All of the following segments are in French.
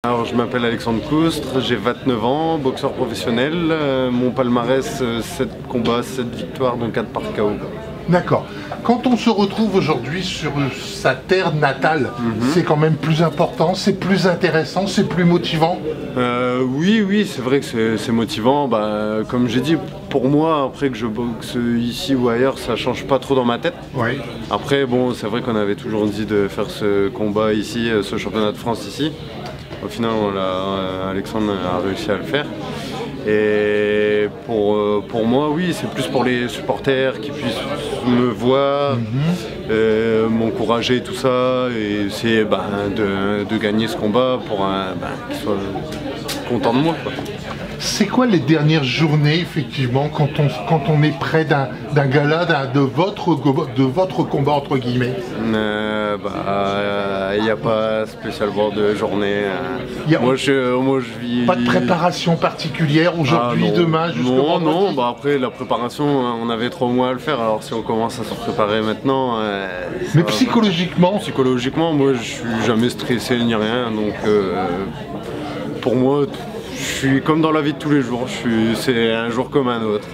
Alors, je m'appelle Alexandre Coustre, j'ai 29 ans, boxeur professionnel. Mon palmarès, 7 combats, 7 victoires, dont 4 par KO. D'accord. Quand on se retrouve aujourd'hui sur sa terre natale, c'est quand même plus important, c'est plus intéressant, c'est plus motivant. Oui, c'est vrai que c'est motivant. Comme j'ai dit, pour moi, après que je boxe ici ou ailleurs, ça change pas trop dans ma tête. Oui. Après, bon, c'est vrai qu'on avait toujours dit de faire ce combat ici, ce championnat de France ici. Au final, Alexandre a réussi à le faire. Et pour moi, oui, c'est plus pour les supporters qui puissent me voir, m'encourager et tout ça. Et c'est de gagner ce combat pour qu'ils soient contents de moi, quoi. C'est quoi les dernières journées, effectivement, quand on est près d'un gala, de votre combat, entre guillemets? Il n'y a pas spécialement de journée. Moi, je vis... Pas de préparation particulière aujourd'hui, demain, jusqu'au vendredi? Non, après la préparation, on avait 3 mois à le faire, alors si on commence à se préparer maintenant... Mais psychologiquement? Psychologiquement, moi, je suis jamais stressé ni rien, donc pour moi... Je suis comme dans la vie de tous les jours, c'est un jour comme un autre.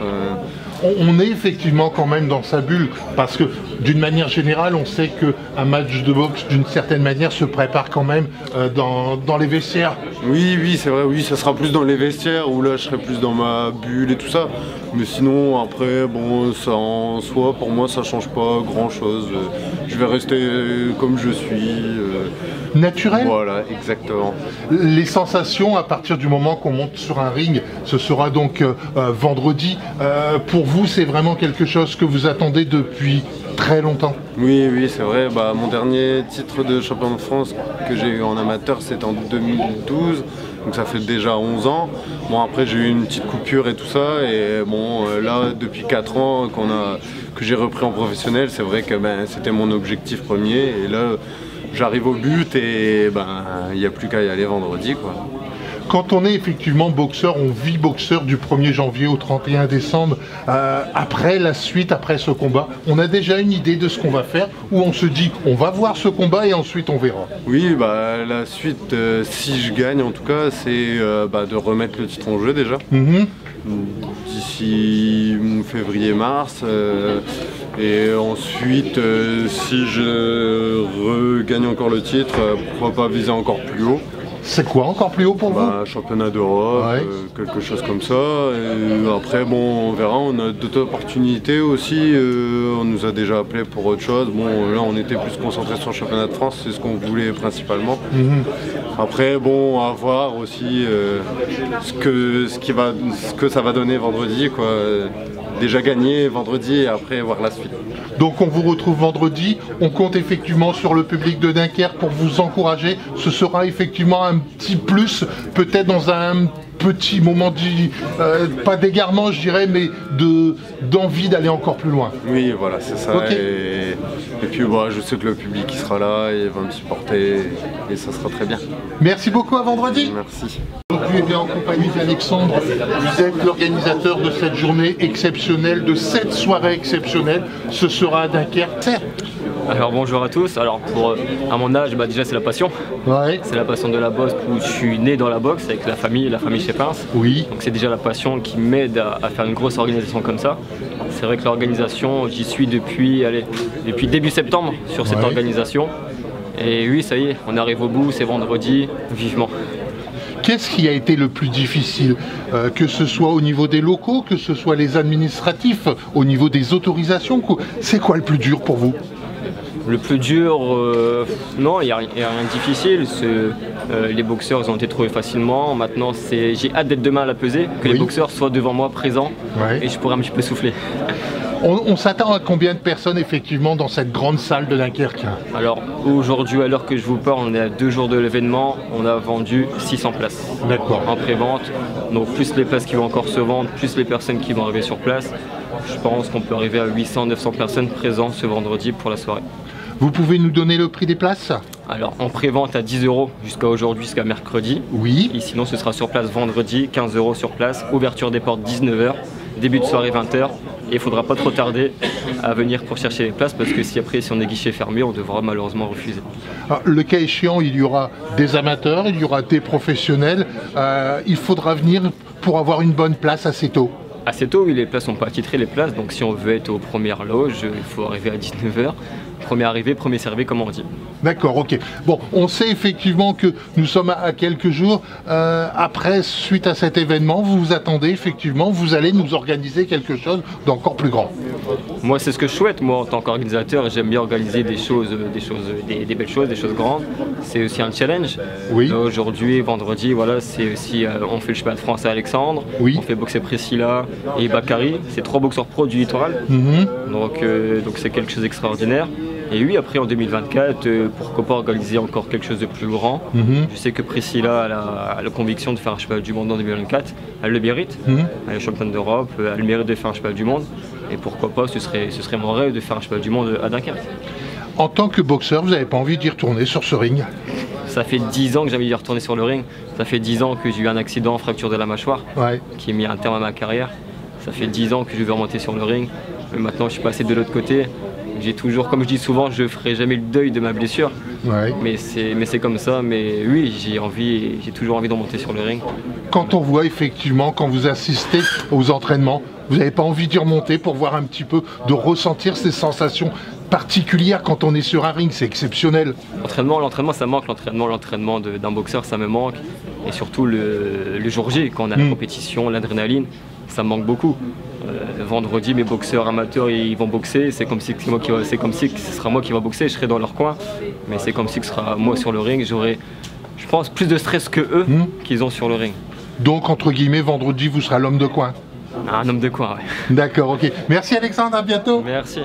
On est effectivement quand même dans sa bulle, parce que d'une manière générale, on sait qu'un match de boxe, d'une certaine manière, se prépare quand même dans les vestiaires. Oui, c'est vrai, oui, ça sera plus dans les vestiaires, où là je serai plus dans ma bulle et tout ça. Mais sinon, après, bon, ça en soi, pour moi, ça change pas grand-chose. Je vais rester comme je suis. Naturel? Voilà, exactement. Les sensations à partir du moment qu'on monte sur un ring, ce sera donc vendredi. Pour vous, c'est vraiment quelque chose que vous attendez depuis très longtemps? Oui, c'est vrai. Mon dernier titre de champion de France que j'ai eu en amateur, c'était en 2012. Donc ça fait déjà 11 ans. Bon, après j'ai eu une petite coupure et tout ça. Et bon, là, depuis 4 ans que j'ai repris en professionnel, c'est vrai que c'était mon objectif premier. Et là, j'arrive au but et il n'y a plus qu'à y aller vendredi, quoi. Quand on est effectivement boxeur, on vit boxeur du 1er janvier au 31 décembre. Après la suite, après ce combat, on a déjà une idée de ce qu'on va faire, ou on se dit on va voir ce combat et ensuite on verra? Oui, la suite, si je gagne en tout cas, c'est de remettre le titre en jeu déjà. D'ici février-mars. Et ensuite, si je regagne encore le titre, pourquoi pas viser encore plus haut. C'est quoi encore plus haut pour vous? Championnat d'Europe, quelque chose comme ça. Et après, bon, on verra, on a d'autres opportunités aussi. On nous a déjà appelé pour autre chose. Bon, là, on était plus concentré sur le championnat de France, c'est ce qu'on voulait principalement. Après, bon, à voir aussi ce que ça va donner vendredi, quoi. Déjà gagner vendredi et après voir la suite. Donc on vous retrouve vendredi, on compte effectivement sur le public de Dunkerque pour vous encourager. Ce sera effectivement un petit plus, peut-être dans un petit moment, pas d'égarement je dirais, mais d'envie d'aller encore plus loin. Oui, voilà, c'est ça. Okay. Et puis je sais que le public il sera là, il va me supporter et ça sera très bien. Merci beaucoup, à vendredi. Merci. Aujourd'hui, bien en compagnie d'Alexandre, vous êtes l'organisateur de cette journée exceptionnelle, de cette soirée exceptionnelle. Ce sera à Dunkerque. Alors bonjour à tous. Alors à mon âge, déjà c'est la passion. Ouais. C'est la passion de la boxe, où je suis né dans la boxe avec la famille chez Pince. Oui. Donc c'est déjà la passion qui m'aide à faire une grosse organisation comme ça. C'est vrai que l'organisation, j'y suis depuis début septembre sur cette organisation. Et oui, ça y est, on arrive au bout, c'est vendredi, vivement. Qu'est-ce qui a été le plus difficile, que ce soit au niveau des locaux, que ce soit les administratifs, au niveau des autorisations? C'est quoi le plus dur pour vous? Le plus dur, non, il n'y a rien de difficile. Les boxeurs ils ont été trouvés facilement. Maintenant, j'ai hâte d'être demain à la pesée, que les boxeurs soient devant moi présents et je pourrai un petit peu souffler. On s'attend à combien de personnes effectivement dans cette grande salle de Dunkerque? Alors aujourd'hui, à l'heure que je vous parle, on est à 2 jours de l'événement, on a vendu 600 places. D'accord. En pré-vente, donc plus les places qui vont encore se vendre, plus les personnes qui vont arriver sur place. Je pense qu'on peut arriver à 800-900 personnes présentes ce vendredi pour la soirée. Vous pouvez nous donner le prix des places? Alors en pré-vente à 10 € jusqu'à aujourd'hui, jusqu'à mercredi. Oui. Et sinon ce sera sur place vendredi, 15 € sur place, ouverture des portes 19 h début de soirée 20h. Et il ne faudra pas trop tarder à venir pour chercher les places parce que si on est guichet fermé, on devra malheureusement refuser. Alors, le cas échéant, il y aura des amateurs, il y aura des professionnels. Il faudra venir pour avoir une bonne place assez tôt. Assez tôt, oui, les places sont pas attitrées, les places. Donc si on veut être aux premières loges, il faut arriver à 19h. Premier arrivé, premier servi, comme on dit. D'accord, ok. Bon, on sait effectivement que nous sommes à quelques jours. Après, suite à cet événement, vous vous attendez effectivement, vous allez nous organiser quelque chose d'encore plus grand. Moi, c'est ce que je souhaite. Moi, en tant qu'organisateur, j'aime bien organiser des belles choses, des choses grandes. C'est aussi un challenge. Oui. Aujourd'hui, vendredi, voilà, c'est aussi, on fait le championnat de France à Alexandre. Oui. On fait boxer Priscilla et Bakary. C'est 3 boxeurs pro du littoral. Donc c'est quelque chose d'extraordinaire. Et oui, après en 2024, pourquoi pas organiser encore quelque chose de plus grand. Je sais que Priscilla a la conviction de faire un championnat du monde en 2024. Elle le mérite. Elle est championne d'Europe, elle mérite de faire un championnat du monde. Et pourquoi pas, ce serait mon rêve de faire un championnat du monde à Dunkerque. En tant que boxeur, vous n'avez pas envie d'y retourner sur ce ring? Ça fait 10 ans que j'ai envie d'y retourner sur le ring. Ça fait 10 ans que j'ai eu un accident, fracture de la mâchoire, qui a mis un terme à ma carrière. Ça fait 10 ans que je veux remonter sur le ring. Mais maintenant, je suis passé de l'autre côté. J'ai toujours, comme je dis souvent, je ne ferai jamais le deuil de ma blessure. Mais c'est comme ça. Mais oui, j'ai toujours envie de remonter sur le ring. Quand on voit effectivement, quand vous assistez aux entraînements, vous n'avez pas envie d'y remonter pour voir un petit peu, de ressentir ces sensations particulières quand on est sur un ring, c'est exceptionnel. L'entraînement ça manque, l'entraînement d'un boxeur ça me manque. Et surtout le jour J, quand on a la compétition, l'adrénaline, ça me manque beaucoup. Vendredi, mes boxeurs amateurs ils vont boxer, c'est comme si ce sera moi qui va boxer, je serai dans leur coin. Mais c'est comme si ce sera moi sur le ring, j'aurai, je pense, plus de stress que eux qu'ils ont sur le ring. Donc, entre guillemets, vendredi, vous serez l'homme de coin. Un homme de coin, ouais. D'accord, ok. Merci Alexandre, à bientôt. Merci.